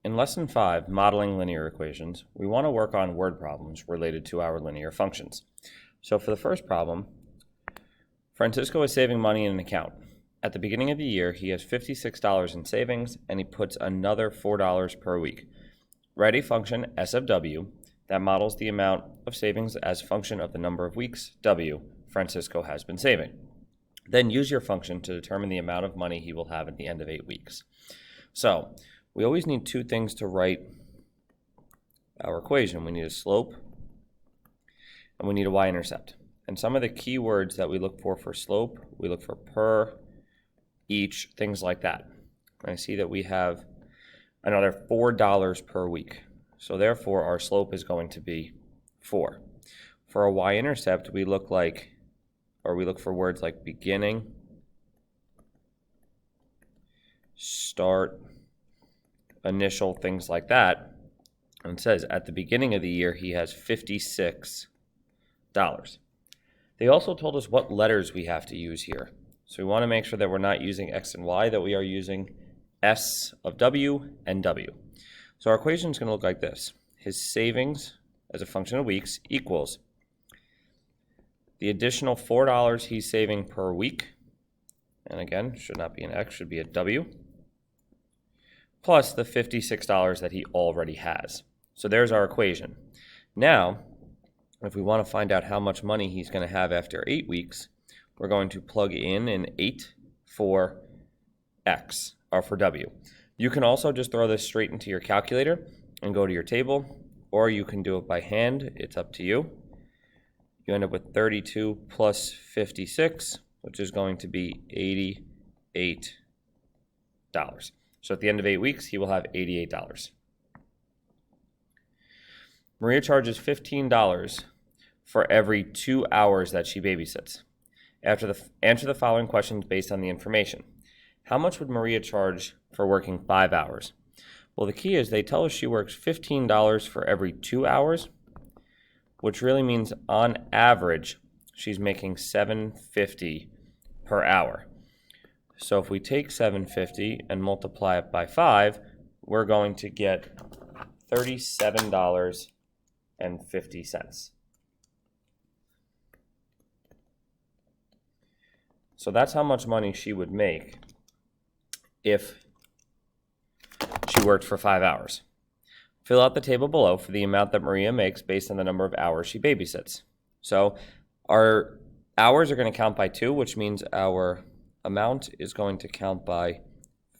In Lesson 5, Modeling Linear Equations, we want to work on word problems related to our linear functions. So for the first problem, Francisco is saving money in an account. At the beginning of the year, he has $56 in savings, and he puts another $4 per week. Write a function, S of W, that models the amount of savings as a function of the number of weeks, W, Francisco has been saving. Then use your function to determine the amount of money he will have at the end of 8 weeks. So, we always need two things to write our equation. We need a slope and we need a y-intercept. And some of the key words that we look for slope, we look for per, each, things like that. And I see that we have another $4 per week. So therefore our slope is going to be 4. For a y-intercept, we look for words like beginning, start, initial, things like that. And it says at the beginning of the year he has $56. They also told us what letters we have to use here. So we want to make sure that we're not using X and Y, that we are using S of W and W. So our equation is going to look like this. His savings as a function of weeks equals the additional $4 he's saving per week, and again, should not be an X, should be a W, plus the $56 that he already has. So there's our equation. Now, if we want to find out how much money he's going to have after 8 weeks, we're going to plug in an 8 for X, or for W. You can also just throw this straight into your calculator and go to your table, or you can do it by hand. It's up to you. You end up with 32 plus 56, which is going to be $88. So at the end of 8 weeks, he will have $88. Maria charges $15 for every 2 hours that she babysits. Answer the following questions based on the information. How much would Maria charge for working 5 hours? Well, the key is they tell us she works $15 for every 2 hours, which really means on average, she's making $7.50 per hour. So if we take $7.50 and multiply it by 5, we're going to get $37.50. So that's how much money she would make if she worked for 5 hours. Fill out the table below for the amount that Maria makes based on the number of hours she babysits. So our hours are going to count by 2, which means our amount is going to count by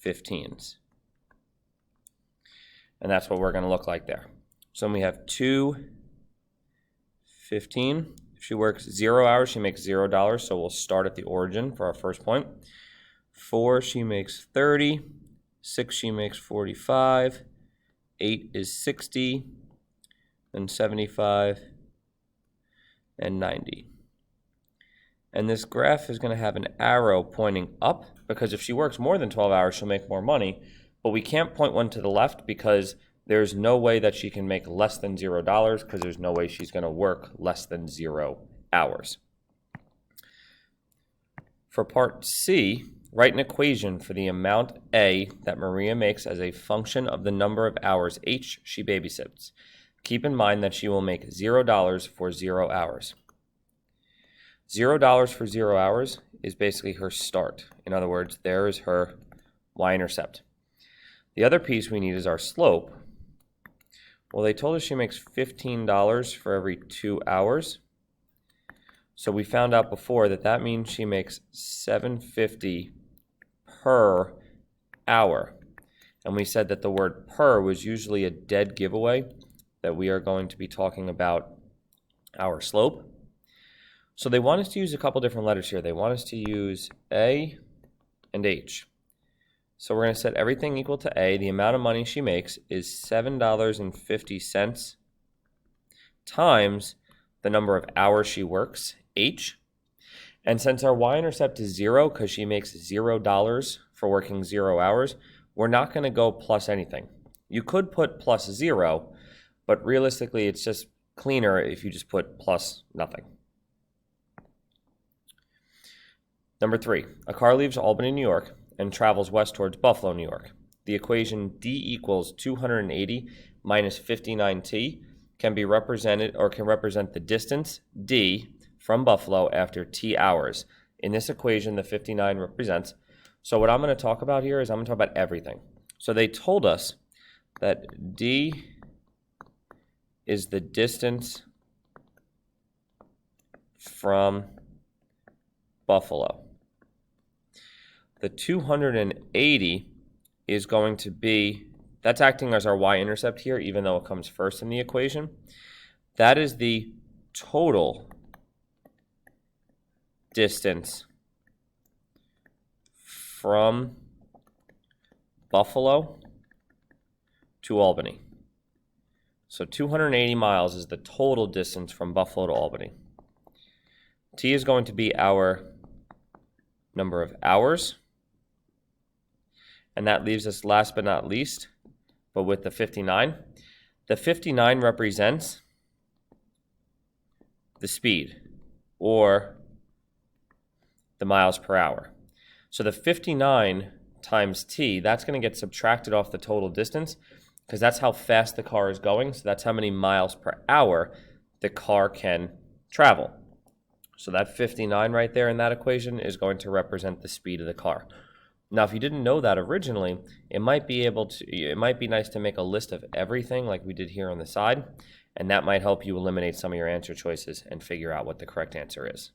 15s. And that's what we're going to look like there. So when we have 2, 15. If she works 0 hours, she makes $0. So we'll start at the origin for our first point. 4, she makes 30. 6, she makes 45. 8 is 60. And 75. And 90. And this graph is going to have an arrow pointing up, because if she works more than 12 hours, she'll make more money. But we can't point one to the left because there's no way that she can make less than $0, because there's no way she's going to work less than 0 hours. For part C, write an equation for the amount A that Maria makes as a function of the number of hours H she babysits. Keep in mind that she will make $0 for 0 hours. $0 for 0 hours is basically her start. In other words, there is her y-intercept. The other piece we need is our slope. Well, they told us she makes $15 for every 2 hours. So we found out before that that means she makes $7.50 per hour. And we said that the word per was usually a dead giveaway, that we are going to be talking about our slope. So they want us to use a couple different letters here. They want us to use A and H. So we're going to set everything equal to A. The amount of money she makes is $7.50 times the number of hours she works, H. And since our y-intercept is 0, because she makes $0 for working 0 hours, we're not going to go plus anything. You could put plus 0, but realistically it's just cleaner if you just put plus nothing. Number 3, a car leaves Albany, New York, and travels west towards Buffalo, New York. the equation d equals 280 minus 59t can be represented, or can represent the distance d from Buffalo after t hours. In this equation, the 59 represents. So what I'm going to talk about here is I'm going to talk about everything. So they told us that d is the distance from Buffalo. The 280 is going to be, that's acting as our y-intercept here, even though it comes first in the equation. That is the total distance from Buffalo to Albany. So 280 miles is the total distance from Buffalo to Albany. T is going to be our number of hours. And that leaves us last but not least, but with the 59. The 59 represents the speed, or the miles per hour. So the 59 times t, that's going to get subtracted off the total distance, because that's how fast the car is going. So that's how many miles per hour the car can travel. So that 59 right there in that equation is going to represent the speed of the car. Now, if you didn't know that originally, it might be nice to make a list of everything like we did here on the side, and that might help you eliminate some of your answer choices and figure out what the correct answer is.